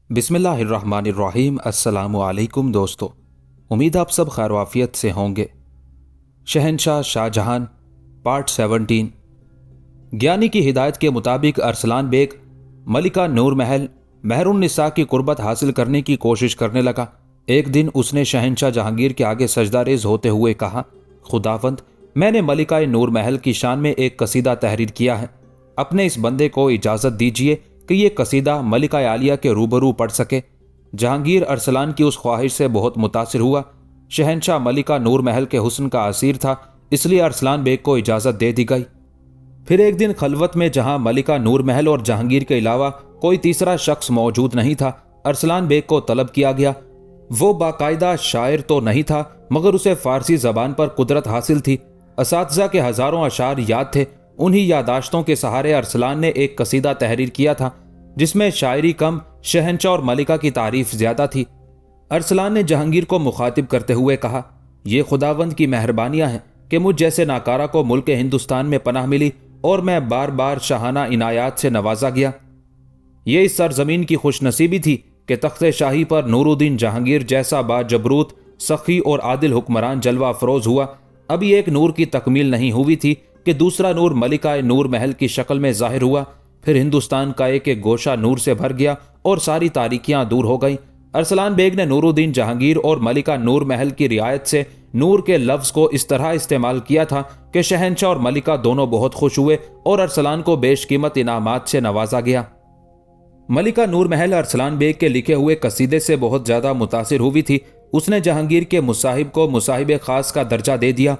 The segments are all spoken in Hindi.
बिस्मिल्लाहिर्रहमानिर्रहीम। अस्सलामुअलैकुम दोस्तों, उम्मीद आप सब खैर वाफियत से होंगे। शहंशाह शाहजहां पार्ट 17। ज्ञानी की हिदायत के मुताबिक अरसलान बेग मलिका नूर महल महरुन्निसा की कुर्बत हासिल करने की कोशिश करने लगा। एक दिन उसने शहंशाह जहांगीर के आगे सजदारेज होते हुए कहा, खुदावंद, मैंने मलिका नूर महल की शान में एक कसीदा तहरीर किया है। अपने इस बंदे को इजाज़त दीजिए कि ये कसीदा मलिका आलिया के रूबरू पढ़ सके। जहांगीर अरसलान की उस ख्वाहिश से बहुत मुतासिर हुआ। शहंशाह मलिका नूर महल के हुस्न का असीर था, इसलिए अरसलान बेग को इजाज़त दे दी गई। फिर एक दिन खलवत में, जहां मलिका नूर महल और जहांगीर के अलावा कोई तीसरा शख्स मौजूद नहीं था, अरसलान बेग को तलब किया गया। वो बाकायदा शायर तो नहीं था, मगर उसे फारसी जबान पर कुदरत हासिल थी। असातिज़ा के हज़ारों अशार याद थे। उन्हीं यादाश्तों के सहारे अरसलान ने एक कसीदा तहरीर किया था, जिसमें शायरी कम, शहंशाह और मलिका की तारीफ ज्यादा थी। अरसलान ने जहांगीर को मुखातिब करते हुए कहा, ये खुदावंद की मेहरबानियां हैं कि मुझ जैसे नाकारा को मुल्क हिंदुस्तान में पनाह मिली और मैं बार बार शाहाना इनायात से नवाजा गया। ये इस सरजमीन की खुशनसीबी थी कि तख्ते शाही पर नूरुद्दीन जहांगीर जैसा बाजबरूत, सखी और आदिल हुक्मरान जलवा अफरोज हुआ। अभी एक नूर की तकमील नहीं हुई थी कि दूसरा नूर मलिका नूर महल की शक्ल में जाहिर हुआ। फिर हिंदुस्तान का एक एक गोशा नूर से भर गया और सारी तारीकियां दूर हो गईं। अरसलान बेग ने नूरुद्दीन जहांगीर और मलिका नूर महल की रियायत से नूर के लफ्ज़ को इस तरह इस्तेमाल किया था कि शहंशाह और मलिका दोनों बहुत खुश हुए और अरसलान को बेशकीमत इनामात से नवाजा गया। मलिका नूर महल अरसलान बेग के लिखे हुए कसीदे से बहुत ज़्यादा मुतासिर हुई थी। उसने जहांगीर के मुसाहिब को मुसाहिब खास का दर्जा दे दिया।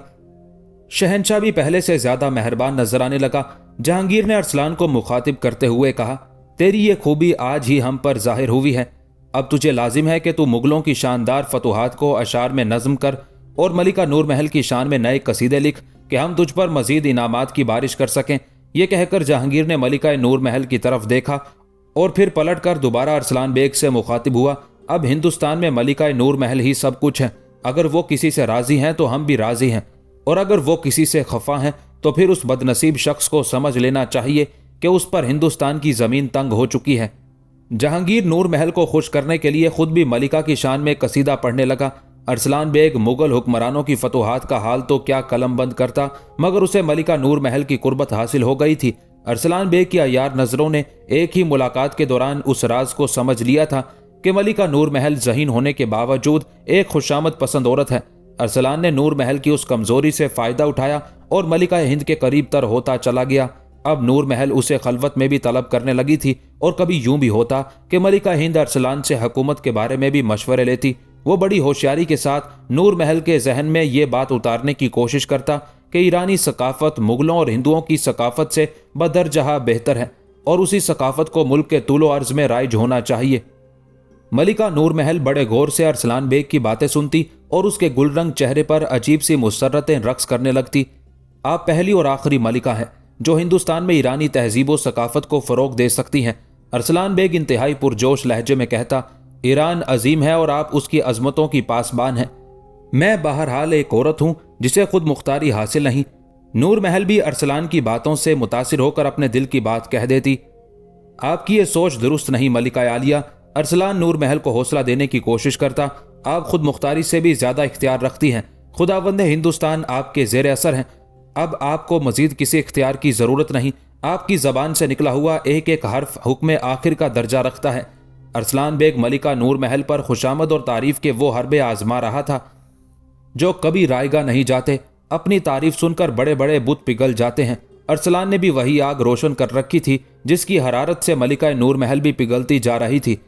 शहंशाह भी पहले से ज्यादा मेहरबान नजर आने लगा। जहांगीर ने अरसलान को मुखातिब करते हुए कहा, तेरी ये खूबी आज ही हम पर जाहिर हुई है। अब तुझे लाजिम है कि तू मुगलों की शानदार फतुहात को अशार में नज्म कर और मलिका नूर महल की शान में नए कसीदे लिख कि हम तुझ पर मजीद इनामात की बारिश कर सकें। यह कहकर जहांगीर ने मलिका नूर महल की तरफ देखा और फिर पलट कर दोबारा अरसलान बेग से मुखातिब हुआ, अब हिंदुस्तान में मलिका नूर महल ही सब कुछ है। अगर वो किसी से राजी हैं तो हम भी राजी हैं, और अगर वो किसी से खफा हैं तो फिर उस बदनसीब शख्स को समझ लेना चाहिए कि उस पर हिंदुस्तान की जमीन तंग हो चुकी है। जहांगीर नूर महल को खुश करने के लिए खुद भी मलिका की शान में कसीदा पढ़ने लगा। अरसलान बेग मुगल हुक्मरानों की फतुहात का हाल तो क्या कलम बंद करता, मगर उसे मलिका नूर महल की कुर्बत हासिल हो गई थी। अरसलान बेग की अयार नजरों ने एक ही मुलाकात के दौरान उस राज को समझ लिया था कि मलिका नूर महल ज़हीन होने के बावजूद एक खुशामद पसंद औरत है। अरसलान ने नूर महल की उस कमजोरी से फायदा उठाया और मलिका हिंद के करीब तर होता चला गया। अब नूर महल उसे खलवत में भी तलब करने लगी थी, और कभी यूं भी होता कि मलिका हिंद अरसलान से हुकूमत के बारे में भी मशवरे लेती। वो बड़ी होशियारी के साथ नूर महल के जहन में ये बात उतारने की कोशिश करता कि ईरानी सकाफत मुगलों और हिंदुओं की सकाफत से बदरजहा बेहतर है और उसी सकाफत को मुल्क के तूलो अर्ज में राइज होना चाहिए। मलिका नूर महल बड़े गौर से अरसलान बेग की बातें सुनती और उसके गुलरंग चेहरे पर अजीब सी मुसर्रतें रक्स करने लगती। आप पहली और आखिरी मलिका हैं जो हिंदुस्तान में ईरानी तहजीब व सकाफत को फ़रोग दे सकती हैं। अरसलान बेग इंतहाई पुरजोश लहजे में कहता, ईरान अजीम है और आप उसकी अजमतों की पासबान हैं। मैं बहरहाल एक औरत हूँ जिसे खुद मुख्तारी हासिल नहीं। नूर महल भी अरसलान की बातों से मुतासिर होकर अपने दिल की बात कह देती। आपकी ये सोच दुरुस्त नहीं मलिका आलिया। अरसलान नूर महल को हौसला देने की कोशिश करता, आप खुद मुख्तारी से भी ज्यादा इख्तियार रखती हैं। खुदावंद हिंदुस्तान आपके जेर असर हैं। अब आपको मजीद किसी इख्तियार की जरूरत नहीं। आपकी जबान से निकला हुआ एक एक हर्फ हुक्म आखिर का दर्जा रखता है। अरसलान बेग मलिका नूर महल पर खुशामद और तारीफ के वो हरबे आजमा रहा था जो कभी रायगा नहीं जाते। अपनी तारीफ सुनकर बड़े बड़े बुत पिघल जाते हैं। अरसलान ने भी वही आग रोशन कर रखी थी जिसकी हरारत से मलिका नूर महल भी पिघलती जा रही थी।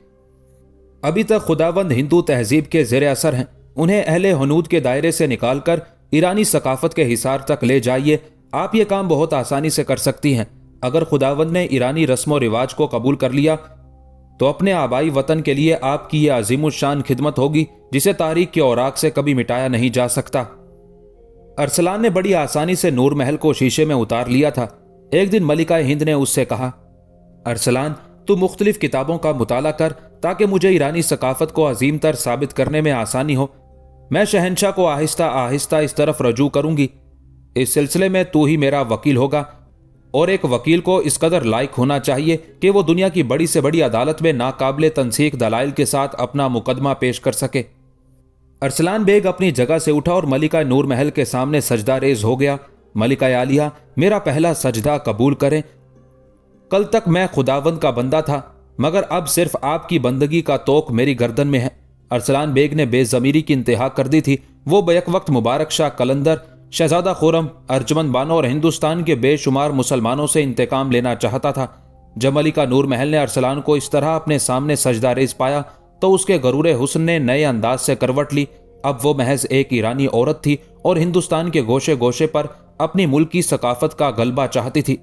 अभी तक खुदावंद हिंदू तहजीब के ज़ेरे असर हैं। उन्हें अहले हनूद के दायरे से निकालकर ईरानी सकाफत के हिसार तक ले जाइए। आप ये काम बहुत आसानी से कर सकती हैं। अगर खुदावंद ने ईरानी रस्म व रिवाज को कबूल कर लिया तो अपने आबाई वतन के लिए आपकी ये अजीमुशान खिदमत होगी जिसे तारीख के औराक से कभी मिटाया नहीं जा सकता। अरसलान ने बड़ी आसानी से नूर महल को शीशे में उतार लिया था। एक दिन मलिका हिंद ने उससे कहा, अरसलान, तू मुख्तलिफ किताबों का मुताला कर ताकि मुझे ईरानी सकाफत को अजीम तर साबित करने में आसानी हो। मैं शहंशाह को आहिस्ता आहिस्ता इस तरफ रजू करूंगी। इस सिलसिले में तू ही मेरा वकील होगा, और एक वकील को इस कदर लायक होना चाहिए कि वो दुनिया की बड़ी से बड़ी अदालत में नाकाबिले तंसीख दलाइल के साथ अपना मुकदमा पेश कर सके। अरसलान बेग अपनी जगह से उठा और मलिका नूर महल के सामने सजदा रेज हो गया। मलिका आलिया, मेरा पहला सजदा कबूल करें। कल तक मैं खुदावंद का बंदा था, मगर अब सिर्फ आपकी बंदगी का तोक मेरी गर्दन में है। अरसलान बेग ने बेजमीरी की इंतहा कर दी थी। वो बैक वक्त मुबारक शाह कलंदर, शहजादा खुरम, अर्जुमंद बानो और हिंदुस्तान के बेशुमार मुसलमानों से इंतकाम लेना चाहता था। जब मलिका नूर महल ने अरसलान को इस तरह अपने सामने सजदा रेज पाया तो उसके गरूरे हुस्न ने नए अंदाज से करवट ली। अब वो महज एक ईरानी औरत थी और हिंदुस्तान के गोशे गोशे पर अपनी मुल्की सकाफत का गलबा चाहती थी।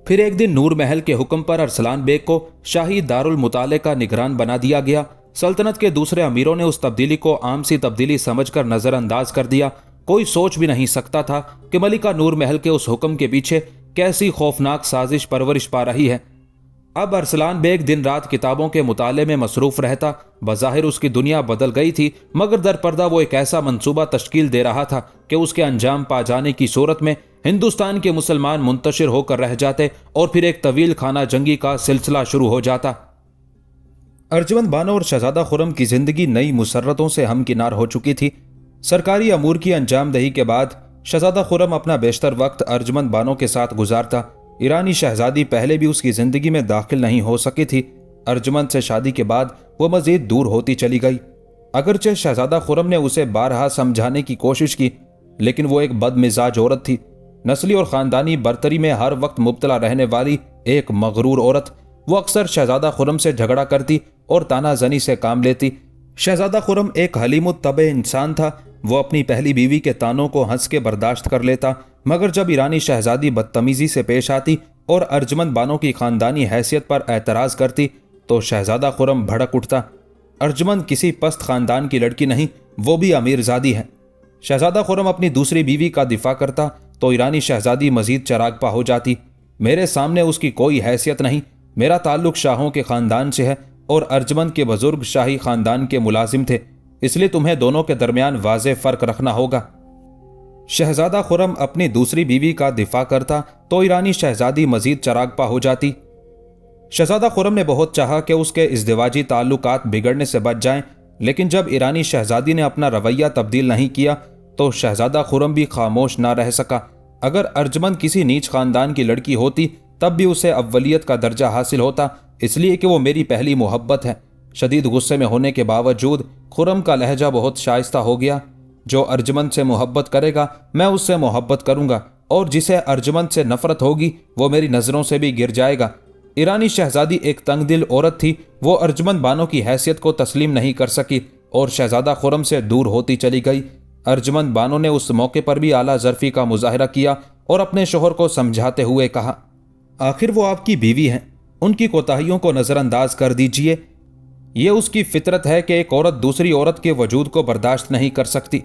फिर एक दिन नूर महल के हुक्म पर अरसलान बेग को शाही दारुल मुताले का निगरान बना दिया गया। सल्तनत के दूसरे अमीरों ने उस तब्दीली को आम सी तब्दीली समझकर नजरअंदाज कर दिया। कोई सोच भी नहीं सकता था कि मलिका नूर महल के उस हुक्म के पीछे कैसी खौफनाक साजिश परवरिश पा रही है। अब अरसलान बेग दिन रात किताबों के मुताले में मसरूफ रहता। बज़ाहिर उसकी दुनिया बदल गई थी, मगर दरपर्दा वो एक ऐसा मंसूबा तश्कील दे रहा था कि उसके अंजाम पा जाने की सूरत में हिंदुस्तान के मुसलमान मुंतशिर होकर रह जाते और फिर एक तवील खाना जंगी का सिलसिला शुरू हो जाता। अर्जुमंद बानो और शहजादा खुरम की जिंदगी नई मुसर्रतों से हमकिनार हो चुकी थी। सरकारी अमूर की अंजामदही के बाद शहजादा खुरम अपना बेशतर वक्त अर्जुमंद बानो के साथ गुजारता। ईरानी शहजादी पहले भी उसकी जिंदगी में दाखिल नहीं हो सकी थी। अर्जुमंद से शादी के बाद वो मजीद दूर होती चली गई। अगरचे शहजादा खुरम ने उसे बारहा समझाने की कोशिश की, लेकिन वो एक बदमिजाज औरत थी, नस्ली और ख़ानदानी बरतरी में हर वक्त मुब्तला रहने वाली एक मगरूर औरत। वो अक्सर शहजादा खुरम से झगड़ा करती और तानाजनी से काम लेती। शहजादा खुरम एक हलीमुत तबे इंसान था। वो अपनी पहली बीवी के तानों को हंस के बर्दाश्त कर लेता, मगर जब ईरानी शहजादी बदतमीजी से पेश आती और अर्जुमंद बानो की खानदानी हैसियत पर एतराज़ करती तो शहजादा खुरम भड़क उठता। अर्जुमंद किसी पस्त खानदान की लड़की नहीं, वो भी अमीरजादी है। शहजादा खुरम अपनी दूसरी बीवी का दिफा करता तो ईरानी शहजादी मजीद चरागपा हो जाती। मेरे सामने उसकी कोई हैसियत नहीं, मेरा ताल्लुक शाहों के खानदान से है और अर्जुमंद के बुजुर्ग शाही खानदान के मुलाजिम थे, इसलिए तुम्हें दोनों के दरमियान वाज़ेह फ़र्क रखना होगा। शहजादा खुरम अपनी दूसरी बीवी का दिफा करता तो ईरानी शहजादी मजीद चरागपा हो जाती। शहजादा खुरम ने बहुत चाहा कि उसके इज़्दिवाजी ताल्लुकात बिगड़ने से बच जाएं, लेकिन जब ईरानी शहजादी ने अपना रवैया तब्दील नहीं किया तो शहजादा खुरम भी खामोश ना रह सका। अगर अर्जुमंद किसी नीच खानदान की लड़की होती तब भी उसे अव्वलियत का दर्जा हासिल होता, इसलिए कि वो मेरी पहली मोहब्बत है। शदीद गुस्से में होने के बावजूद खुरम का लहजा बहुत शाइस्ता हो गया। जो अर्जुमंद से मोहब्बत करेगा मैं उससे मोहब्बत करूंगा, और जिसे अर्जुमंद से नफरत होगी वो मेरी नज़रों से भी गिर जाएगा। ईरानी शहजादी एक तंग दिल औरत थी। वो अर्जुमंद बानो की हैसियत को तस्लीम नहीं कर सकी और शहजादा खुरम से दूर होती चली गई। अर्जुमंद बानो ने उस मौके पर भी आला ज़र्फ़ी का मुजाहरा किया और अपने शोहर को समझाते हुए कहा, आखिर वो आपकी बीवी हैं, उनकी कोताहियों को नज़रअंदाज कर दीजिए। ये उसकी फितरत है कि एक औरत दूसरी औरत के वजूद को बर्दाश्त नहीं कर सकती,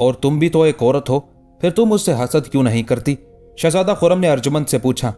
और तुम भी तो एक औरत हो, फिर तुम उससे हसद क्यों नहीं करती? शहजादा खुरम ने अर्जुमंद से पूछा।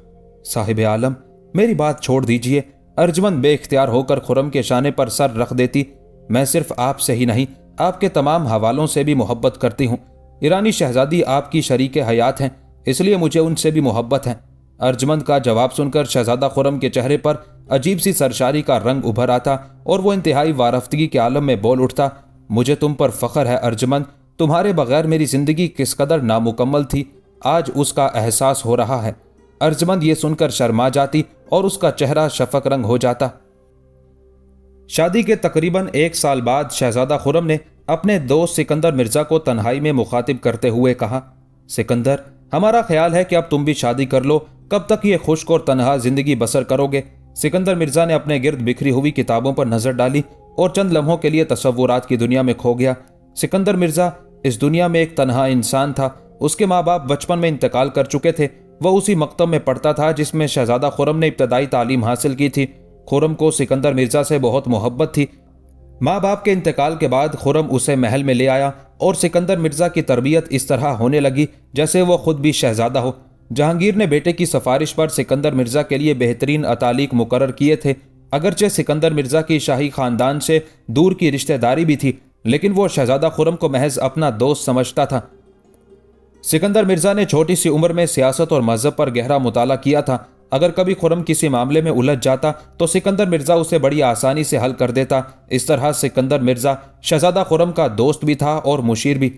साहिब आलम, मेरी बात छोड़ दीजिए। अर्जुमंद बेख्तियार होकर खुरम के शाने पर सर रख देती। मैं सिर्फ आपसे ही नहीं, आपके तमाम हवालों से भी मोहब्बत करती हूँ। ईरानी शहजादी आपकी शरीके हयात हैं, इसलिए मुझे उनसे भी मोहब्बत है। अर्जुमंद का जवाब सुनकर शहजादा खुरम के चेहरे पर अजीब सी सरशारी का रंग उभर आता और वो इंतहाई वारफ्तगी के आलम में बोल उठता, मुझे तुम पर फख्र है अर्जुमंद। तुम्हारे बगैर मेरी जिंदगी किस कदर नामुकम्मल थी, आज उसका एहसास हो रहा है। अर्जुमंद ये सुनकर शर्मा जाती और उसका चेहरा शफक रंग हो जाता। शादी के तकरीबन 1 साल बाद शहजादा खुरम ने अपने दोस्त सिकंदर मिर्जा को तन्हाई में मुखातिब करते हुए कहा, सिकंदर, हमारा ख्याल है कि अब तुम भी शादी कर लो। कब तक ये खुश्क और तन्हा जिंदगी बसर करोगे? सिकंदर मिर्जा ने अपने गिर्द बिखरी हुई किताबों पर नजर डाली और चंद लम्हों के लिए तसव्वुरात की दुनिया में खो गया। सिकंदर मिर्जा इस दुनिया में एक तन्हा इंसान था। उसके माँ बाप बचपन में इंतकाल कर चुके थे। वह उसी मकतब में पढ़ता था जिसमें शहजादा खुरम ने इब्तदाई तालीम हासिल की थी। खुरम को सिकंदर मिर्जा से बहुत मोहब्बत थी। माँ बाप के इंतकाल के बाद खुरम उसे महल में ले आया और सिकंदर मिर्जा की तरबियत इस तरह होने लगी जैसे वो खुद भी शहजादा हो। जहांगीर ने बेटे की सिफारिश पर सिकंदर मिर्जा के लिए बेहतरीन अतालीक मुकर्रर किए थे। अगरचे सिकंदर मिर्जा की शाही खानदान से दूर की रिश्तेदारी भी थी, लेकिन वो शहजादा खुर्रम को महज अपना दोस्त समझता था। सिकंदर मिर्जा ने छोटी सी उम्र में सियासत और मजहब पर गहरा मुताला किया था। अगर कभी खुर्रम किसी मामले में उलझ जाता तो सिकंदर मिर्जा उसे बड़ी आसानी से हल कर देता। इस तरह सिकंदर मिर्जा शहजादा खुर्रम का दोस्त भी था और मुशीर भी।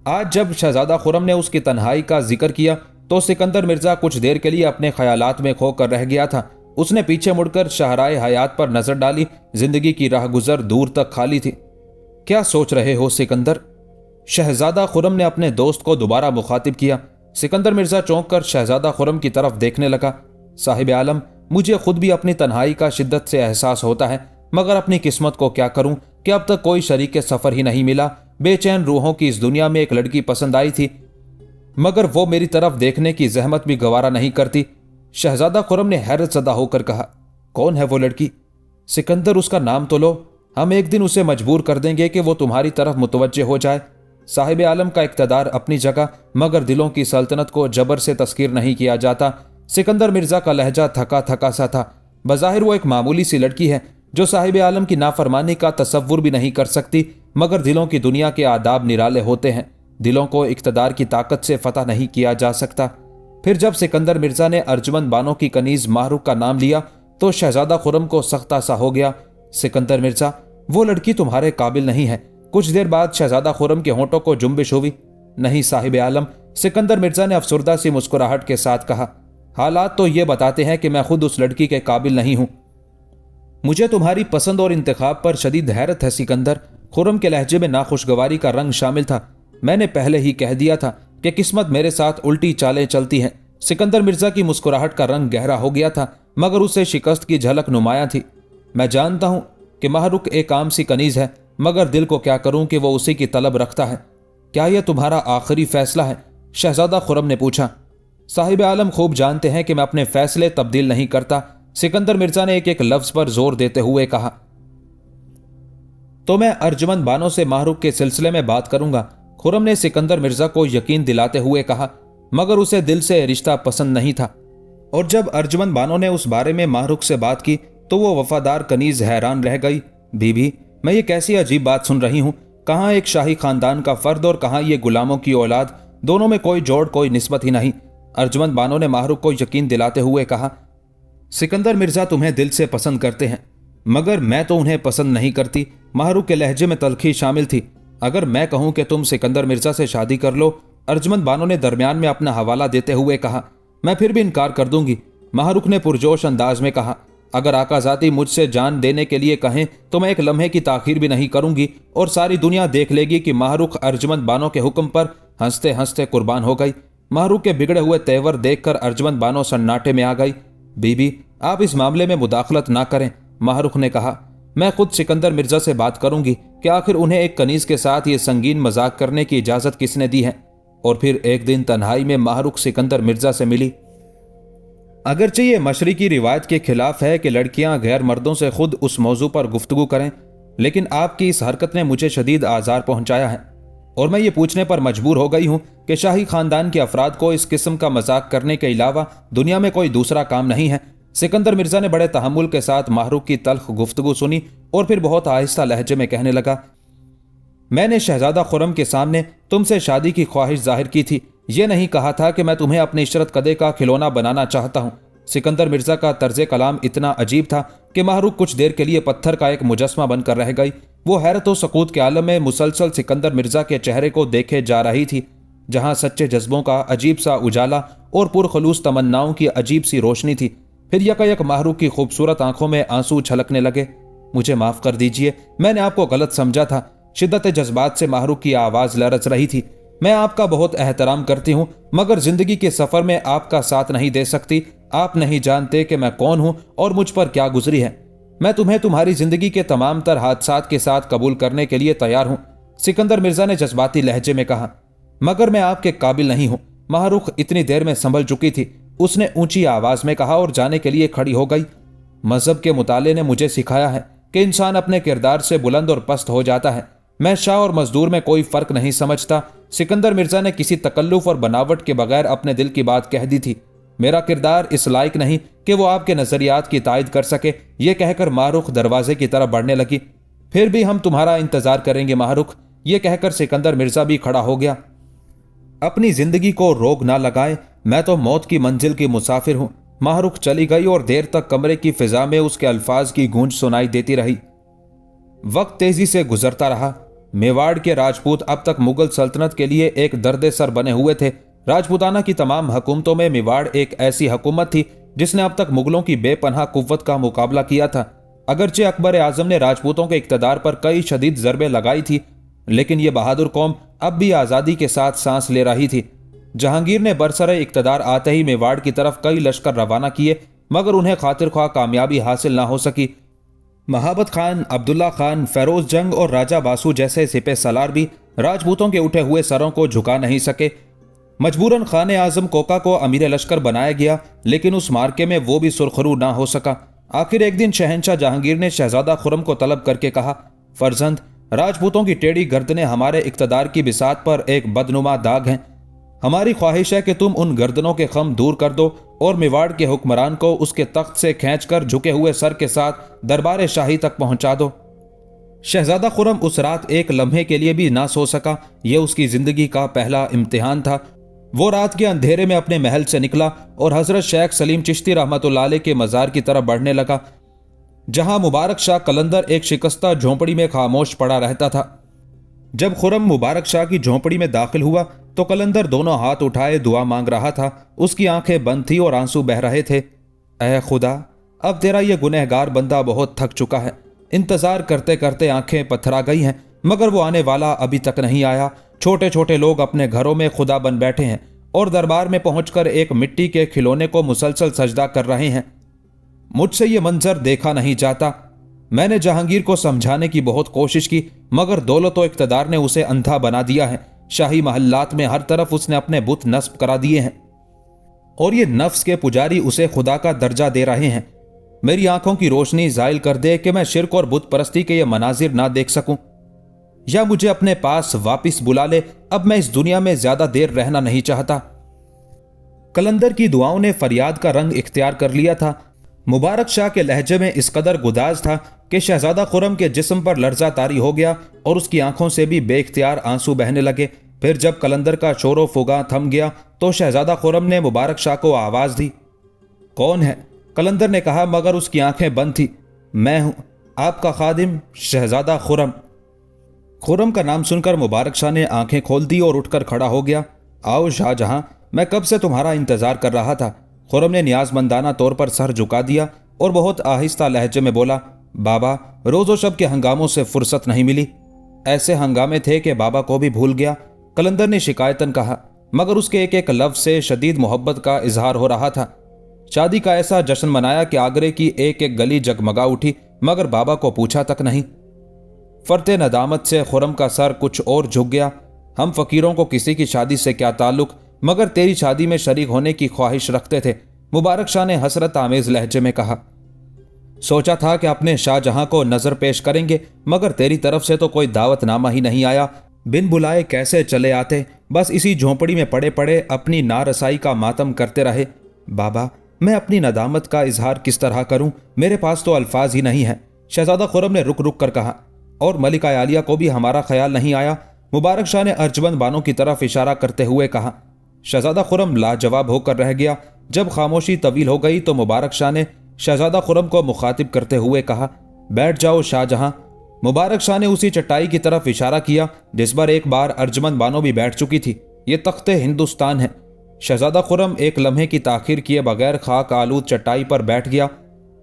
आज जब शहजादा खुर्रम ने उसकी तन्हाई का जिक्र किया तो सिकंदर मिर्जा कुछ देर के लिए अपने ख्यालात में खोकर रह गया था। उसने पीछे मुड़कर शाहराए हयात पर नजर डाली। जिंदगी की राहगुजर दूर तक खाली थी। क्या सोच रहे हो सिकंदर? शहजादा खुर्रम ने अपने दोस्त को दोबारा मुखातिब किया। सिकंदर मिर्जा चौंक कर शहजादा खुर्रम की तरफ देखने लगा। साहिब आलम, मुझे खुद भी अपनी तन्हाई का शिद्दत से एहसास होता है, मगर अपनी किस्मत को क्या करूं कि अब तक कोई शरीक सफर ही नहीं मिला। बेचैन रूहों की इस दुनिया में एक लड़की पसंद आई थी, मगर वो मेरी तरफ देखने की जहमत भी गवारा नहीं करती। शहजादा खुर्रम ने हैरत ज़दा होकर कहा, कौन है वो लड़की? सिकंदर, उसका नाम तो लो। हम एक दिन उसे मजबूर कर देंगे कि वो तुम्हारी तरफ मुतवज्जे हो जाए। साहिब आलम का इक़्तिदार अपनी जगह, मगर दिलों की सल्तनत को जबर से तस्कीर नहीं किया जाता। सिकंदर मिर्जा का लहजा थका थका सा था। बज़ाहिर वो एक मामूली सी लड़की है जो साहिब आलम की नाफरमानी का तसव्वुर भी नहीं कर सकती, मगर दिलों की दुनिया के आदाब निराले होते हैं। दिलों को इक़्तिदार की ताकत से फतह नहीं किया जा सकता। फिर जब सिकंदर मिर्जा ने अर्जुमंद बानो की कनीज माहरूख का नाम लिया तो शहजादा खुर्रम को सख्ता सा हो गया। सिकंदर मिर्जा, वो लड़की तुम्हारे काबिल नहीं है। कुछ देर बाद शहजादा खुर्रम के होंठों को जुम्बिश हुई। नहीं साहिब आलम, सिकंदर मिर्जा ने अफसुर्दा सी मुस्कुराहट के साथ कहा, हालात तो ये बताते हैं कि मैं खुद उस लड़की के काबिल नहीं हूं। मुझे तुम्हारी पसंद और इंतखाब पर शदीद हैरत है सिकंदर। खुर्रम के लहजे में नाखुशगवारी का रंग शामिल था। मैंने पहले ही कह दिया था कि किस्मत मेरे साथ उल्टी चालें चलती है। सिकंदर मिर्जा की मुस्कुराहट का रंग गहरा हो गया था, मगर उसे शिकस्त की झलक नुमाया थी। मैं जानता हूं कि माहरूख एक आम सी कनीज है, मगर दिल को क्या करूं कि वो उसी की तलब रखता है। क्या यह तुम्हारा आखिरी फैसला है? शहजादा खुर्रम ने पूछा। साहिब आलम खूब जानते हैं कि मैं अपने फैसले तब्दील नहीं करता। सिकंदर मिर्जा ने एक एक लफ्ज पर जोर देते हुए कहा। तो मैं अर्जुमंद बानो से माहरूख के सिलसिले में बात करूंगा, खुर्रम ने सिकंदर मिर्जा को यकीन दिलाते हुए कहा, मगर उसे दिल से रिश्ता पसंद नहीं था। और जब अर्जुमंद बानो ने उस बारे में माहरूख से बात की तो वो वफादार कनीज हैरान रह गई। बीबी, मैं ये कैसी अजीब बात सुन रही हूं। कहां एक शाही खानदान का फर्द और कहां ये गुलामों की औलाद। दोनों में कोई जोड़, कोई निस्बत ही नहीं। अर्जुमंद बानो ने माहरूख को यकीन दिलाते हुए कहा, सिकंदर मिर्जा तुम्हें दिल से पसंद करते हैं, मगर मैं तो उन्हें पसंद नहीं करती। माहरूख के लहजे में तलखी शामिल थी। अगर मैं कहूं कि तुम सिकंदर मिर्जा से शादी कर लो, अर्जुमंद बानो ने दरमियान में अपना हवाला देते हुए कहा, मैं फिर भी इनकार कर दूंगी। माहरूख ने पुरजोश अंदाज में कहा, अगर आकाजाती मुझसे जान देने के लिए कहें तो मैं एक लम्हे की ताखीर भी नहीं करूंगी और सारी दुनिया देख लेगी कि माहरूख अर्जुमंद बानो के हुक्म पर हंसते हंसते कुर्बान हो गई। माहरूख के बिगड़े हुए तेवर देखकर अर्जुमंद बानो सन्नाटे में आ गई। बीबी, आप इस मामले में मुदाखलत ना करें, माहरूख ने कहा। मैं खुद सिकंदर मिर्जा से बात करूंगी कि आखिर उन्हें एक कनीज के साथ ये संगीन मजाक करने की इजाजत किसने दी है। और फिर एक दिन तन्हाई में माहरूख सिकंदर मिर्जा से मिली। अगरचे ये मशरिकी रिवायत के खिलाफ है कि लड़कियां गैर मर्दों से खुद उस मौजू पर गुफ्तगू करें, लेकिन आपकी इस हरकत ने मुझे शदीद आज़ार पहुंचाया है और मैं ये पूछने पर मजबूर हो गई हूं कि शाही खानदान के अफराद को इस किस्म का मजाक करने के अलावा दुनिया में कोई दूसरा काम नहीं है। सिकंदर मिर्जा ने बड़े तहम्मुल के साथ माहरूख की तल्ख गुफ्तगू सुनी और फिर बहुत आहिस्ता लहजे में कहने लगा, मैंने शहजादा खुर्रम के सामने तुमसे शादी की ख्वाहिश जाहिर की थी। यह नहीं कहा था कि मैं तुम्हें अपनी इशरत कदे का खिलौना बनाना चाहता हूं। सिकंदर मिर्जा का तर्ज कलाम इतना अजीब था कि माहरूख कुछ देर के लिए पत्थर का एक मुजस्मा बनकर रह गई। वो हैरत व सकूत के आलम में मुसलसल सिकंदर मिर्जा के चेहरे को देखे जा रही थी, जहां सच्चे जज्बों का अजीब सा उजाला और पुरखलूस तमन्नाओं की अजीब सी रोशनी थी। फिर यकायक माहरूख की खूबसूरत आंखों में आंसू छलकने लगे। मुझे माफ कर दीजिए, मैंने आपको गलत समझा था। शिद्दत जज्बात से माहरूख की आवाज लरज रही थी। मैं आपका बहुत एहतराम करती हूँ, मगर जिंदगी के सफर में आपका साथ नहीं दे सकती। आप नहीं जानते कि मैं कौन हूं और मुझ पर क्या गुजरी है। मैं तुम्हें तुम्हारी जिंदगी के तमाम तर हादसात के साथ कबूल करने के लिए तैयार हूं, सिकंदर मिर्जा ने जज्बाती लहजे में कहा। मगर मैं आपके काबिल नहीं हूं। माहरूख इतनी देर में संभल चुकी थी। उसने ऊंची आवाज में कहा और जाने के लिए खड़ी हो गई। मजहब के मुताले ने मुझे सिखाया है कि इंसान अपने किरदार से बुलंद और पस्त हो जाता है। मैं शाह और मजदूर में कोई फर्क नहीं समझता। सिकंदर मिर्जा ने किसी तकल्लुफ और बनावट के बगैर अपने दिल की बात कह दी थी। मेरा किरदार इस लायक नहीं कि वो आपके नजरियात की तायद कर सके। ये कहकर मारूख दरवाजे की तरफ बढ़ने लगी। फिर भी हम तुम्हारा इंतजार करेंगे माहरुख। ये कहकर सिकंदर मिर्जा भी खड़ा हो गया। अपनी जिंदगी को रोग ना लगाए, मैं तो मौत की मंजिल की मुसाफिर हूं। माहरुख चली गई और देर तक कमरे की फिजा में उसके अल्फाज की गूंज सुनाई देती रही। वक्त तेजी से गुजरता रहा। मेवाड़ के राजपूत अब तक मुगल सल्तनत के लिए एक दर्द सर बने हुए थे। राजपूताना की तमाम हुकूमतों में मेवाड़ एक ऐसी हुकूमत थी जिसने अब तक मुगलों की बेपनाह कुव्वत का मुकाबला किया था। अगरचे अकबर आजम ने राजपूतों के इक्तदार पर कई शदीद ज़रबे लगाई थी, लेकिन यह बहादुर कौम अब भी आज़ादी के साथ सांस ले रही थी। जहांगीर ने बरसरे इक्तदार आते ही मेवाड़ की तरफ कई लश्कर रवाना किए, मगर उन्हें खातिर ख्वाह कामयाबी हासिल ना हो सकी। महाबत खान, अब्दुल्ला खान, फेरोज जंग और राजा बासु जैसे सिपह सलार भी राजपूतों के उठे हुए सरों को झुका नहीं सके। मजबूरन खान आजम कोका को अमीर लश्कर बनाया गया, लेकिन उस मार्के में वो भी सुरखरू ना हो सका। आखिर एक दिन शहंशाह जहांगीर ने शहजादा खुर्रम को तलब करके कहा, फर्जंद, राजपूतों की टेढ़ी गर्दनें हमारे इक्तदार की बिसात पर एक बदनुमा दाग हैं। हमारी ख्वाहिश है कि तुम उन गर्दनों के खम दूर कर दो और मेवाड़ के हुक्मरान को उसके तख्त से खींचकर झुके हुए सर के साथ दरबार शाही तक पहुंचा दो। शहजादा खुर्रम उस रात एक लम्हे के लिए भी ना सो सका। यह उसकी जिंदगी का पहला इम्तिहान था। वो रात के अंधेरे में अपने महल से निकला और हजरत शेख सलीम चिश्ती रहमतुल्लाह अलैह के मज़ार की तरफ बढ़ने लगा, जहां मुबारक शाह कलंदर एक शिकस्ता झोंपड़ी में खामोश पड़ा रहता था। जब खुर्रम मुबारक शाह की झोंपड़ी में दाखिल हुआ तो कलंदर दोनों हाथ उठाए दुआ मांग रहा था। उसकी आंखें बंद थी और आंसू बह रहे थे। ऐ खुदा, अब तेरा यह गुनहगार बंदा बहुत थक चुका है। इंतजार करते करते आंखें पथरा गई हैं, मगर वो आने वाला अभी तक नहीं आया। छोटे छोटे लोग अपने घरों में खुदा बन बैठे हैं और दरबार में पहुंचकर एक मिट्टी के खिलौने को मुसलसल सजदा कर रहे हैं। मुझसे ये मंजर देखा नहीं जाता। मैंने जहांगीर को समझाने की बहुत कोशिश की, मगर दौलत व इक्तदार ने उसे अंधा बना दिया है। शाही महल्लात में हर तरफ उसने अपने बुत नस्ब करा दिए हैं और ये नफ्स के पुजारी उसे खुदा का दर्जा दे रहे हैं। मेरी आंखों की रोशनी जायल कर दे कि मैं शिर्क और बुत परस्ती के ये मनाजिर ना देख सकूं, या मुझे अपने पास वापिस बुला ले। अब मैं इस दुनिया में ज्यादा देर रहना नहीं चाहता। कलंदर की दुआओं ने फरियाद का रंग इख्तियार कर लिया था। मुबारक शाह के लहजे में इस कदर गुदाज था कि शहजादा खुर्रम के जिस्म पर लर्जा तारी हो गया और उसकी आंखों से भी बेख्तियार आंसू बहने लगे। फिर जब कलंदर का शोरो फुगा थम गया तो शहजादा खुर्रम ने मुबारक शाह को आवाज दी। कौन है? कलंदर ने कहा, मगर उसकी आंखें बंद थी। मैं हूं, आपका खादिम शहजादा खुर्रम। खुर्रम का नाम सुनकर मुबारक शाह ने आंखें खोल दी और उठकर खड़ा हो गया। आओ शाहजहां, मैं कब से तुम्हारा इंतजार कर रहा था। खुर्रम ने नियाजमंदाना तौर पर सर झुका दिया और बहुत आहिस्ता लहजे में बोला, बाबा, रोजो शब के हंगामों से फुर्सत नहीं मिली। ऐसे हंगामे थे कि बाबा को भी भूल गया, कलंदर ने शिकायतन कहा, मगर उसके एक एक लफ्ज से शदीद मोहब्बत का इजहार हो रहा था। शादी का ऐसा जश्न मनाया कि आगरे की एक एक गली जगमगा उठी, मगर बाबा को पूछा तक नहीं। फरते नदामत से खुर्रम का सर कुछ और झुक गया। हम फकीरों को किसी की शादी से क्या ताल्लुक, मगर तेरी शादी में शरीक होने की ख्वाहिश रखते थे। मुबारक शाह ने हसरत आमेज लहजे में कहा। सोचा था कि अपने शाहजहां को नजर पेश करेंगे, मगर तेरी तरफ से तो कोई दावतनामा ही नहीं आया। बिन बुलाए कैसे चले आते। बस इसी झोंपड़ी में पड़े पड़े अपनी नारसाई का मातम करते रहे। बाबा, मैं अपनी नदामत का इजहार किस तरह करूं, मेरे पास तो अल्फाज ही नहीं है। शहजादा खुर्रम ने रुक रुक कर कहा, और मलिका आलिया को भी हमारा ख्याल नहीं आया। मुबारक शाह ने अर्जमंद बानों की तरफ इशारा करते हुए कहा। शहजादा खुर्रम लाजवाब होकर रह गया। जब खामोशी तवील हो गई तो मुबारक शाह ने शहजादा खुर्रम को मुखातिब करते हुए कहा, बैठ जाओ शाहजहां। मुबारक शाह ने उसी चटाई की तरफ इशारा किया जिस पर एक बार अर्जमंद बानो भी बैठ चुकी थी। ये तख्ते हिंदुस्तान है। शहजादा खुर्रम एक लम्हे की ताखीर किए बगैर खाक आलूद चटाई पर बैठ गया।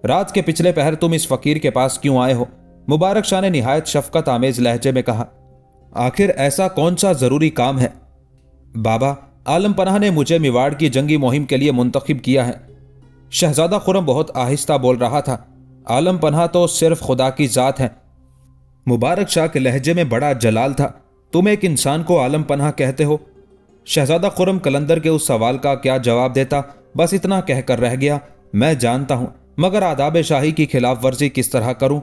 रात के पिछले पहर तुम इस फकीर के पास क्यों आए हो? मुबारक शाह ने निहायत शफकत आमेज लहजे में कहा। आखिर ऐसा कौन सा जरूरी काम है? बाबा, आलम पनाह ने मुझे मेवाड़ की जंगी मुहिम के लिए मुंतखब किया है। शहजादा खुर्रम बहुत आहिस्ता बोल रहा था। आलम पनाह तो सिर्फ खुदा की जात है। मुबारक शाह के लहजे में बड़ा जलाल था। तुम एक इंसान को आलम पनाह कहते हो? शहजादा खुर्रम कलंदर के उस सवाल का क्या जवाब देता, बस इतना कहकर रह गया, मैं जानता हूं, मगर आदाब शाही की खिलाफ वर्जी किस तरह करूं?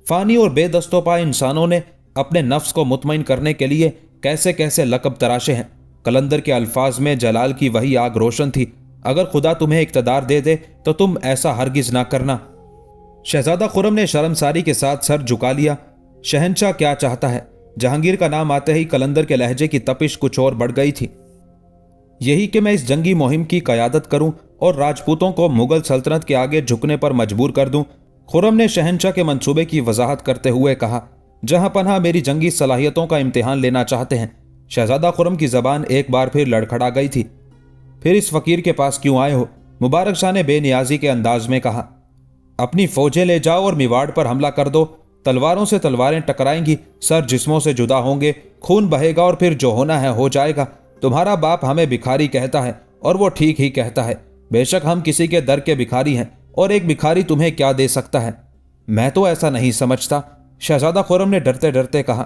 फानी और बेदस्तोपा इंसानों ने अपने नफ्स को मुतमईन करने के लिए कैसे कैसे लकब तराशे हैं। कलंदर के अल्फाज में जलाल की वही आग रोशन थी। अगर खुदा तुम्हें इक्तदार दे दे तो तुम ऐसा हरगिज ना करना। शहजादा खुर्रम ने शर्मसारी के साथ सर झुका लिया। शहंशाह क्या चाहता है? जहांगीर का नाम आते ही कलंदर के लहजे की तपिश कुछ और बढ़ गई थी। यही कि मैं इस जंगी मुहिम की कयादत करूं और राजपूतों को मुगल सल्तनत के आगे झुकने पर मजबूर कर दूं। खुर्रम ने शहंशाह के मंसूबे की वजाहत करते हुए कहा। जहां पनाह मेरी जंगी सलाहियतों का इम्तिहान लेना चाहते हैं। शहजादा खुर्रम की जबान एक बार फिर लड़खड़ा गई थी। फिर इस फकीर के पास क्यों आए हो? मुबारक शाह ने बेनियाजी के अंदाज में कहा। अपनी फौजें ले जाओ और मेवाड़ पर हमला कर दो। तलवारों से तलवारें टकराएंगी, सर जिस्मों से जुदा होंगे, खून बहेगा और फिर जो होना है हो जाएगा। तुम्हारा बाप हमें भिखारी कहता है और वो ठीक ही कहता है। बेशक हम किसी के दर के भिखारी हैं और एक भिखारी तुम्हें क्या दे सकता है? मैं तो ऐसा नहीं समझता, शहजादा खुर्रम ने डरते डरते कहा।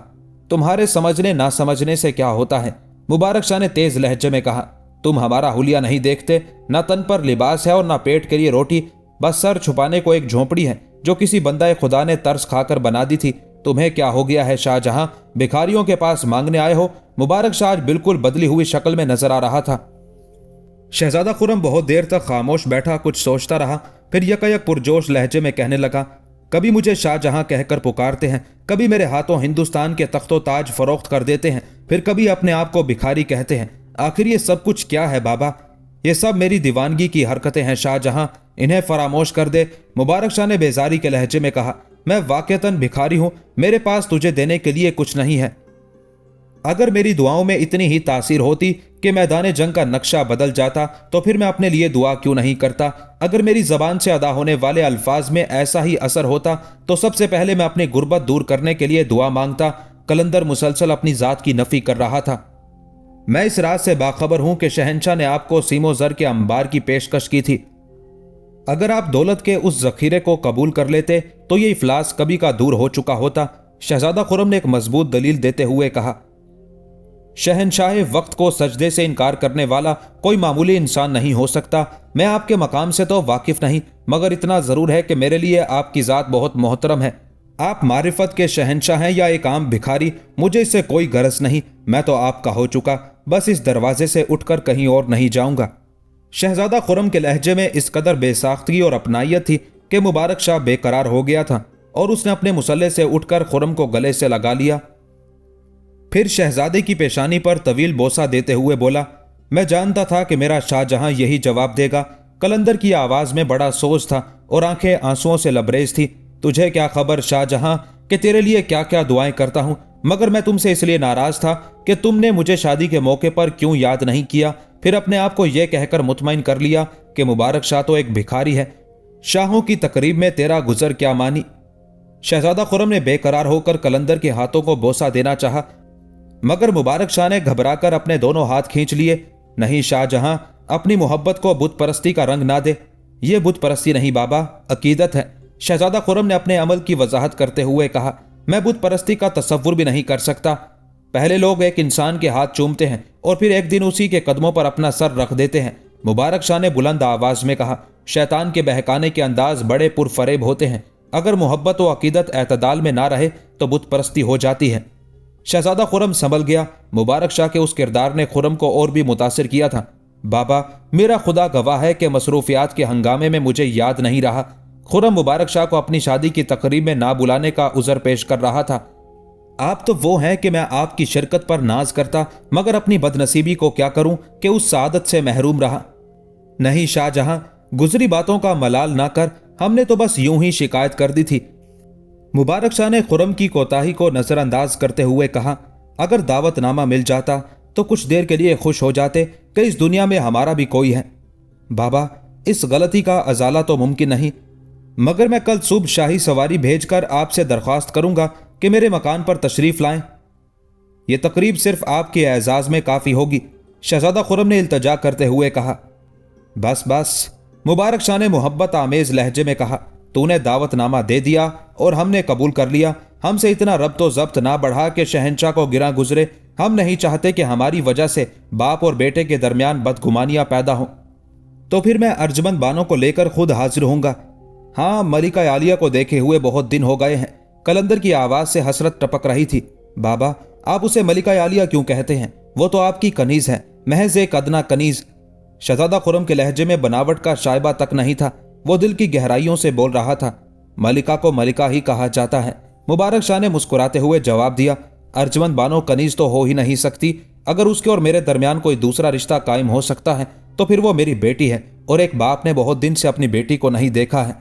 तुम्हारे समझने ना समझने से क्या होता है? मुबारक शाह ने तेज लहजे में कहा। तुम हमारा हुलिया नहीं देखते, ना तन पर लिबास है और ना पेट के लिए रोटी, बस सर छुपाने को एक झोंपड़ी है जो किसी बंदा खुदा ने तर्स खाकर बना दी थी। तुम्हें क्या हो गया है शाहजहां? भिखारियों के पास मांगने आए हो? मुबारक शाह आज बिल्कुल बदली हुई शक्ल में नजर आ रहा था। शहजादा खुर्रम बहुत देर तक खामोश बैठा कुछ सोचता रहा, फिर यकायक पुरजोश लहजे में कहने लगा। कभी मुझे शाहजहां कहकर पुकारते हैं, कभी मेरे हाथों हिंदुस्तान के तख्तो ताज फरोख्त कर देते हैं, फिर कभी अपने आप को भिखारी कहते हैं। आखिर ये सब कुछ क्या है बाबा? ये सब मेरी दीवानगी की हरकतें हैं शाहजहां, इन्हें फरामोश कर दे। मुबारक शाह ने बेजारी के लहजे में कहा। मैं वाकईतन भिखारी हूं, मेरे पास तुझे देने के लिए कुछ नहीं है। अगर मेरी दुआओं में इतनी ही तासीर होती कि मैदान जंग का नक्शा बदल जाता तो फिर मैं अपने लिए दुआ क्यों नहीं करता? अगर मेरी जबान से अदा होने वाले अल्फाज में ऐसा ही असर होता तो सबसे पहले मैं अपनी गुर्बत दूर करने के लिए दुआ मांगता। कलंदर मुसलसल अपनी जात की नफी कर रहा था। मैं इस रात से बाखबर हूं कि शहंशाह ने आपको सीमो जर के अंबार की पेशकश की थी। अगर आप दौलत के उस जखीरे को कबूल कर लेते तो ये इफलास कभी का दूर हो चुका होता। शहजादा खुर्रम ने एक मजबूत दलील देते हुए कहा। शहंशाह वक्त को सजदे से इनकार करने वाला कोई मामूली इंसान नहीं हो सकता। मैं आपके मकाम से तो वाकिफ नहीं, मगर इतना जरूर है कि मेरे लिए आपकी जात बहुत मोहतरम है। आप मारिफत के शहंशाह हैं या एक आम भिखारी, मुझे इससे कोई गरज नहीं। मैं तो आपका हो चुका, बस इस दरवाजे से उठकर कहीं और नहीं जाऊंगा। शहजादा खुर्रम के लहजे में इस कदर बेसाख्तगी और अपनाइयत थी कि मुबारक शाह बेकरार हो गया था और उसने अपने मुसल्ले से उठकर खुर्रम को गले से लगा लिया। फिर शहजादे की पेशानी पर तवील बोसा देते हुए बोला। मैं जानता था कि मेरा शाहजहां यही जवाब देगा। कलंदर की आवाज में बड़ा सोज था और आंखें आंसुओं से लबरेज थी। तुझे क्या खबर शाहजहां कि तेरे लिए क्या क्या दुआएं करता हूं, मगर मैं तुमसे इसलिए नाराज था कि तुमने मुझे शादी के मौके पर क्यों याद नहीं किया, फिर अपने आप को यह कहकर मुतमईन कर लिया कि मुबारक शाह तो एक भिखारी है। शाहों की तकरीब में तेरा गुजर क्या मानी? शहजादा खुर्रम ने बेकरार होकर कलंदर के हाथों को बोसा देना चाहा, मगर मुबारक शाह ने घबराकर अपने दोनों हाथ खींच लिए। नहीं शाहजहां, अपनी मोहब्बत को बुत परस्ती का रंग ना दे। यह बुत परस्ती नहीं बाबा, अकीदत है। शहजादा खुर्रम ने अपने अमल की वजाहत करते हुए कहा। मैं बुत परस्ती का तसव्वुर भी नहीं कर सकता। पहले लोग एक इंसान के हाथ चूमते हैं और फिर एक दिन उसी के कदमों पर अपना सर रख देते हैं। मुबारक शाह ने बुलंद आवाज में कहा। शैतान के बहकाने के अंदाज बड़े पुरफरेब होते हैं। अगर मोहब्बत व अकीदत एतदाल में ना रहे तो बुत परस्ती हो जाती है। शहजादा खुर्रम संभल गया। मुबारक शाह के उस किरदार ने खुर्रम को और भी मुतासिर किया था। बाबा, मेरा खुदा गवाह है कि मसरूफियात के हंगामे में मुझे याद नहीं रहा। खुर्रम मुबारक शाह को अपनी शादी की तकरीब में ना बुलाने का उज़र पेश कर रहा था। आप तो वो हैं कि मैं आपकी शिरकत पर नाज करता, मगर अपनी बदनसीबी को क्या करूं कि उस सादत से महरूम रहा। नहीं शाहजहां, गुजरी बातों का मलाल ना कर, हमने तो बस यूं ही शिकायत कर दी थी। मुबारक शाह ने खुर्रम की कोताही को नजरअंदाज करते हुए कहा। अगर दावतनामा मिल जाता तो कुछ देर के लिए खुश हो जाते कि इस दुनिया में हमारा भी कोई है। बाबा, इस गलती का अजाला तो मुमकिन नहीं, मगर मैं कल सुबह शाही सवारी भेजकर आपसे दरख्वास्त करूंगा कि मेरे मकान पर तशरीफ लाएं। यह तकरीब सिर्फ आपके एजाज में काफी होगी। शहजादा खुर्रम ने इल्तजा करते हुए कहा। बस बस, मुबारक शाह ने मोहब्बत आमेज लहजे में कहा। तूने दावतनामा दे दिया और हमने कबूल कर लिया। हमसे इतना रब्तो जब्त ना बढ़ा कि शहंशाह को गिरा गुजरे। हम नहीं चाहते कि हमारी वजह से बाप और बेटे के दरमियान बदगुमानियां पैदा हों। तो फिर मैं अर्जमंद बानों को लेकर खुद हाजिर होऊंगा। हाँ, मलिका आलिया को देखे हुए बहुत दिन हो गए हैं। कलंदर की आवाज से हसरत टपक रही थी। बाबा, आप उसे मलिका आलिया क्यों कहते हैं? वो तो आपकी कनीज है, महज एक अदना कनीज। शहजादा खुर्रम के लहजे में बनावट का शायबा तक नहीं था। वो दिल की गहराइयों से बोल रहा था। मलिका को मलिका ही कहा जाता है। मुबारक शाह ने मुस्कुराते हुए जवाब दिया, अर्जमंद बानो कनीज तो हो ही नहीं सकती। अगर उसके और मेरे दरमियान कोई दूसरा रिश्ता कायम हो सकता है तो फिर वो मेरी बेटी है, और एक बाप ने बहुत दिन से अपनी बेटी को नहीं देखा है।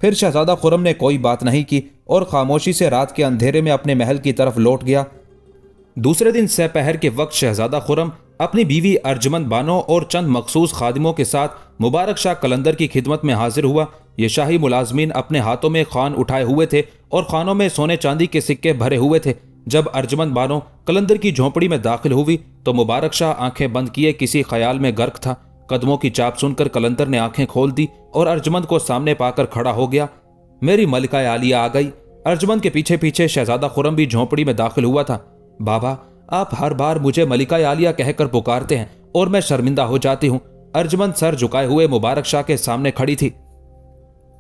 फिर शहजादा खुर्रम ने कोई बात नहीं की और खामोशी से रात के अंधेरे में अपने महल की तरफ लौट गया। दूसरे दिन सहपहर के वक्त शहजादा खुर्रम अपनी बीवी अर्जमंद बानो और चंद मखसूस खादिमों के साथ मुबारक शाह कलंदर की खिदमत में हाजिर हुआ। ये शाही मुलाजमीन अपने हाथों में खान उठाए हुए थे और खानों में सोने चांदी के सिक्के भरे हुए थे। जब अर्जमंद बानो कलंदर की झोंपड़ी में दाखिल हुई तो मुबारक शाह आंखें बंद किए किसी ख्याल में गर्क था। कदमों की चाप सुनकर कलंदर ने आंखें खोल दी और अर्जमंद को सामने पाकर खड़ा हो गया। मेरी मलिका आलिया आ गई। अर्जमंद के पीछे पीछे शहजादा खुर्रम भी झोंपड़ी में दाखिल हुआ था। बाबा, आप हर बार मुझे मलिका आलिया कहकर पुकारते हैं और मैं शर्मिंदा हो जाती हूं। अर्जमंद सर झुकाए हुए मुबारक शाह के सामने खड़ी थी।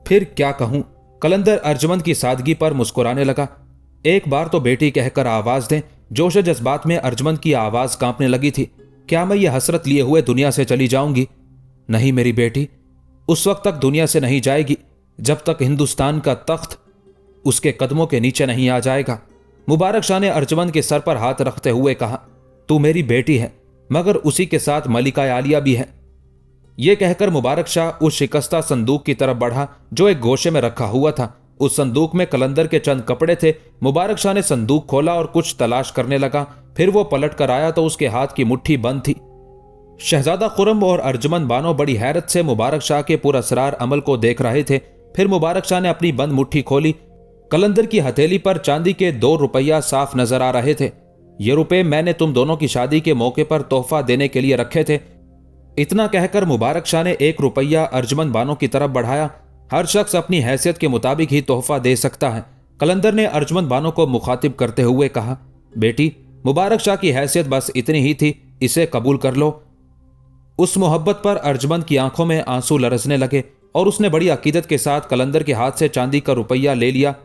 फिर क्या कहूं? कलंदर अर्जमंद की सादगी पर मुस्कुराने लगा। एक बार तो बेटी कहकर आवाज दें। जोश जज्बात में अर्जमंद की आवाज कांपने लगी थी। क्या मैं ये हसरत लिए हुए दुनिया से चली जाऊंगी? नहीं मेरी बेटी, उस वक्त तक दुनिया से नहीं जाएगी जब तक हिंदुस्तान का तख्त उसके कदमों के नीचे नहीं आ जाएगा। मुबारक शाह ने अर्जमंद के सर पर हाथ रखते हुए कहा, तू मेरी बेटी है, मगर उसी के साथ मलिका आलिया भी है। यह कहकर मुबारक शाह उस शिकस्ता संदूक की तरफ बढ़ा जो एक गोशे में रखा हुआ था। उस संदूक में कलंदर के चंद कपड़े थे। मुबारक शाह ने संदूक खोला और कुछ तलाश करने लगा। फिर वो पलट कर आया तो उसके हाथ की मुट्ठी बंद थी। शहजादा खुर्रम और अर्जमंद बानो बड़ी हैरत से मुबारक शाह के पुरअसरार अमल को देख रहे थे। फिर मुबारक शाह ने अपनी बंद मुट्ठी खोली। कलंदर की हथेली पर चांदी के 2 रुपया साफ नजर आ रहे थे। ये रुपए मैंने तुम दोनों की शादी के मौके पर तोहफा देने के लिए रखे थे। इतना कहकर मुबारक शाह ने 1 रुपया अर्जमंद बानो की तरफ बढ़ाया। हर शख्स अपनी हैसियत के मुताबिक ही तोहफा दे सकता है। कलंदर ने अर्जमंद बानो को मुखातिब करते हुए कहा, बेटी, मुबारक शाह की हैसियत बस इतनी ही थी, इसे कबूल कर लो। उस मोहब्बत पर अर्जमंद की आंखों में आंसू लरसने लगे और उसने बड़ी अकीदत के साथ कलंदर के हाथ से चांदी का रुपया ले लिया।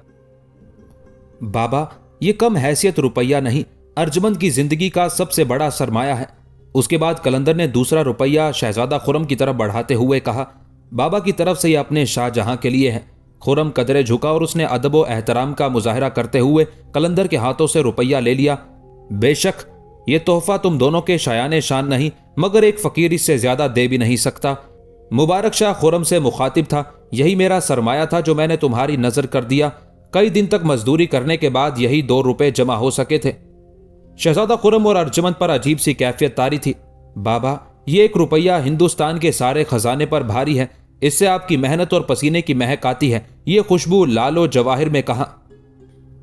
बाबा, ये कम हैसियत रुपया नहीं, अर्जमंद की जिंदगी का सबसे बड़ा सरमाया है। उसके बाद कलंदर ने दूसरा रुपया शहजादा खुर्रम की तरफ बढ़ाते हुए कहा, बाबा की तरफ से यह अपने शाहजहां के लिए है। खुर्रम कदरे झुका और उसने अदब व एहतराम का मुजाहरा करते हुए कलंदर के हाथों से रुपया ले लिया। बेशक ये तोहफा तुम दोनों के शायाने शान नहीं, मगर एक फकीर इससे ज्यादा दे भी नहीं सकता। मुबारक शाह खुर्रम से मुखातिब था, यही मेरा सरमाया था जो मैंने तुम्हारी नजर कर दिया। कई दिन तक मजदूरी करने के बाद यही 2 रुपए जमा हो सके थे। शहजादा खुर्रम और अर्जमंद पर अजीब सी कैफियत तारी थी। बाबा, ये 1 रुपया हिंदुस्तान के सारे खजाने पर भारी है, इससे आपकी मेहनत और पसीने की महक आती है। ये खुशबू लालो जवाहिर में कहा।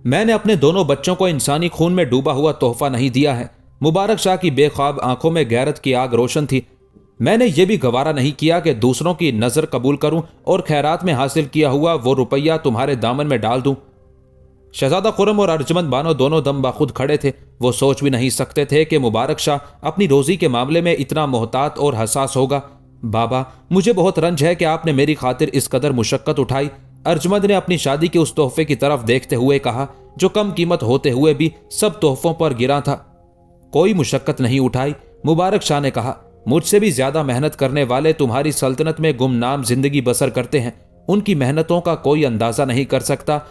मैंने अपने दोनों बच्चों को इंसानी खून में डूबा हुआ तोहफा नहीं दिया है। मुबारक शाह की बेख्वाब आंखों में गैरत की आग रोशन थी। मैंने ये भी गवारा नहीं किया कि दूसरों की नजर कबूल करूं और खैरात में हासिल किया हुआ वो रुपया तुम्हारे दामन में डाल दूं। शहजादा खुर्रम और अर्जमंद बानो दोनों दम बाखुद खड़े थे। वो सोच भी नहीं सकते थे कि मुबारक शाह अपनी रोजी के मामले में इतना मोहतात और हसास होगा। बाबा, मुझे बहुत रंज है कि आपने मेरी खातिर इस कदर मुशक्कत उठाई। अर्जमंद ने अपनी शादी के उस तोहफे की तरफ देखते हुए कहा जो कम कीमत होते हुए भी सब तोहफों पर गिरा था। कोई मुशक्कत नहीं उठाई, मुबारक शाह ने कहा। मुझसे भी ज्यादा मेहनत करने वाले तुम्हारी सल्तनत में गुमनाम जिंदगी बसर करते हैं। उनकी मेहनतों का कोई अंदाजा नहीं कर सकता।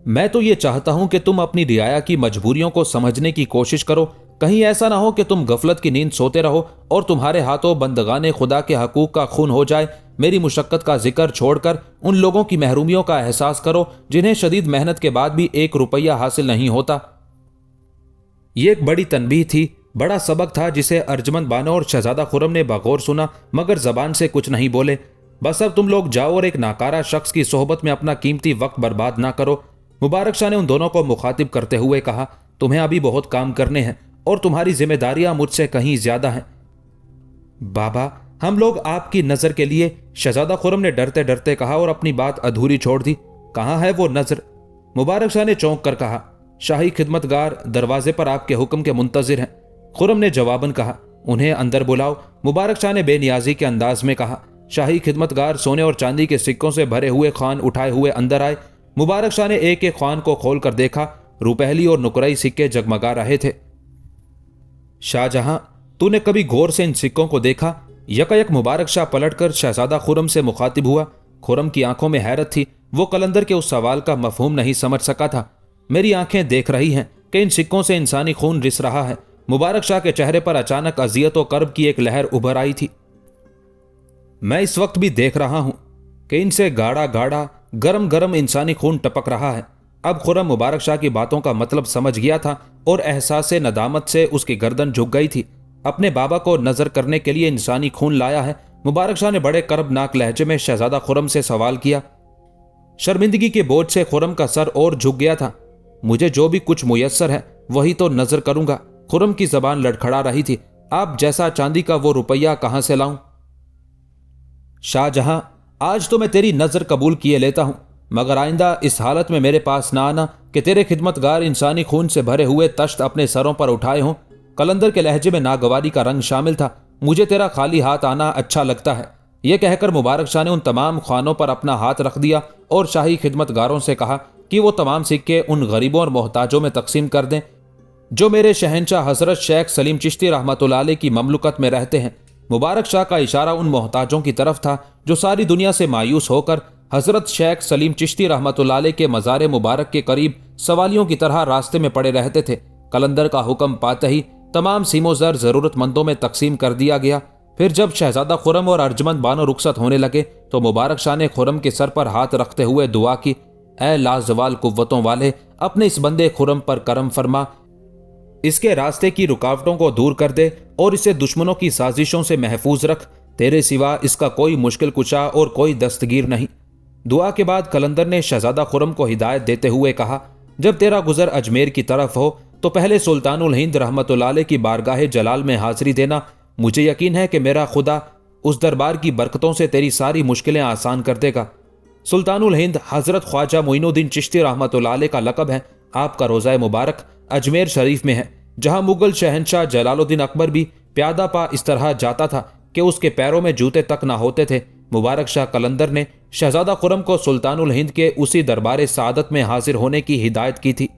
मैं तो ये चाहता हूं कि तुम अपनी रियाया की मजबूरियों को समझने की कोशिश करो। कहीं ऐसा ना हो कि तुम गफलत की नींद सोते रहो और तुम्हारे हाथों बंदगाने खुदा के हकूक का खून हो जाए। मेरी मुशक्कत का जिक्र छोड़कर उन लोगों की महरूमियों का एहसास करो जिन्हें शदीद मेहनत के बाद भी 1 रुपया हासिल नहीं होता। ये एक बड़ी तनबीह थी, बड़ा सबक था जिसे अर्जमंद बानो और शहजादा खुर्रम ने बगौर सुना, मगर जबान से कुछ नहीं बोले। बस अब तुम लोग जाओ और एक नाकारा शख्स की सोहबत में अपना कीमती वक्त बर्बाद ना करो। मुबारक शाह ने उन दोनों को मुखातिब करते हुए कहा, तुम्हें अभी बहुत काम करने हैं और तुम्हारी जिम्मेदारियां मुझसे कहीं ज्यादा हैं। बाबा, हम लोग आपकी नजर के लिए, शहजादा खुर्रम ने डरते डरते कहा और अपनी बात अधूरी छोड़ दी। कहाँ है वो नजर? मुबारक शाह ने चौंक कर कहा, शाही खिदमतगार दरवाजे पर आपके हुक्म के मुंतजिर हैं। खुर्रम ने जवाबन कहा, उन्हें अंदर बुलाओ। मुबारक शाह ने बेनियाजी के अंदाज में कहा। शाही खिदमतगार सोने और चांदी के सिक्कों से भरे हुए खान उठाए हुए अंदर आए। मुबारक शाह ने एक एक खान को खोल कर देखा। रुपहली और नुकराई सिक्के जगमगा रहे थे। शाहजहां, तूने कभी गौर से इन सिक्कों को देखा? यकायक मुबारक शाह पलटकर शहजादा खुर्रम से मुखातिब हुआ। खुर्रम की आंखों में हैरत थी। वो कलंदर के उस सवाल का मफहूम नहीं समझ सका था। मेरी आंखें देख रही हैं कि इन सिक्कों से इंसानी खून रिस रहा है। मुबारक शाह के चेहरे पर अचानक अजियत और कर्ब की एक लहर उभर आई थी। मैं इस वक्त भी देख रहा हूं कि इनसे गाढ़ा गाढ़ा गरम गरम इंसानी खून टपक रहा है। अब खुर्रम मुबारक शाह की बातों का मतलब समझ गया था और एहसास नदामत से उसकी गर्दन झुक गई थी। अपने बाबा को नजर करने के लिए इंसानी खून लाया है? मुबारक शाह ने बड़े कर्बनाक लहजे में शहजादा खुर्रम से सवाल किया। शर्मिंदगी के बोझ से खुर्रम का सर और झुक गया था। मुझे जो भी कुछ मुयस्सर है वही तो नजर करूंगा। खुर्रम की जबान लड़खड़ा रही थी। आप जैसा चांदी का वो रुपया कहां से लाऊं? शाहजहां, आज तो मैं तेरी नजर कबूल किए लेता हूं, मगर आइंदा इस हालत में मेरे पास ना आना कि तेरे खिदमतगार इंसानी खून से भरे हुए तश्त अपने सरों पर उठाए हों। कलंदर के लहजे में नागवारी का रंग शामिल था। मुझे तेरा खाली हाथ आना अच्छा लगता है। यह कहकर मुबारक शाह ने उन तमाम खानों पर अपना हाथ रख दिया और शाही खिदमतगारों से कहा कि वो तमाम सिक्के उन गरीबों और मोहताजों में तकसीम कर दें जो मेरे शहंशाह हजरत शेख सलीम चिश्ती रहमतुल्लाह अलैह की ममलुकत में रहते हैं। मुबारक शाह का इशारा उन मोहताजों की तरफ था जो सारी दुनिया से मायूस होकर हजरत शेख सलीम चिश्ती रहमतुल्लाह अलैह के मज़ार मुबारक के करीब सवालियों की तरह रास्ते में पड़े रहते थे। कलंदर का हुक्म पाते ही तमाम सीमो ज़र ज़रूरतमंदों में तकसीम कर दिया गया। फिर जब शहजादा खुर्रम और अर्जमंद बानो रुखसत होने लगे तो मुबारक शाह ने खुर्रम के सर पर हाथ रखते हुए दुआ की, ऐ लाजवाल कुव्वतों वाले, अपने इस बंदे खुर्रम पर करम फरमा, इसके रास्ते की रुकावटों को दूर कर दे और इसे दुश्मनों की साजिशों से महफूज रख। तेरे सिवा इसका कोई मुश्किल कुशा और कोई दस्तगीर नहीं। दुआ के बाद कलंदर ने शहजादा खुर्रम को हिदायत देते हुए कहा, जब तेरा गुजर अजमेर की तरफ हो तो पहले सुल्तानुल हिंद रहमतुल्लाह अलैह की बारगाह जलाल में हाजिरी देना। मुझे यकीन है कि मेरा खुदा उस दरबार की बरकतों से तेरी सारी मुश्किलें आसान कर देगा। सुल्तानुल हिंद हजरत ख्वाजा मोइनुद्दीन चिश्ती रहमतुल्लाह अलैह का लक़ब है। आपका रोज़ा मुबारक अजमेर शरीफ में है, जहां मुगल शहंशाह जलालुद्दीन अकबर भी प्यादा पा इस तरह जाता था कि उसके पैरों में जूते तक ना होते थे। मुबारक शाह कलंदर ने शहजादा खुर्रम को सुल्तानुल हिंद के उसी दरबार सादत में हाजिर होने की हिदायत की थी।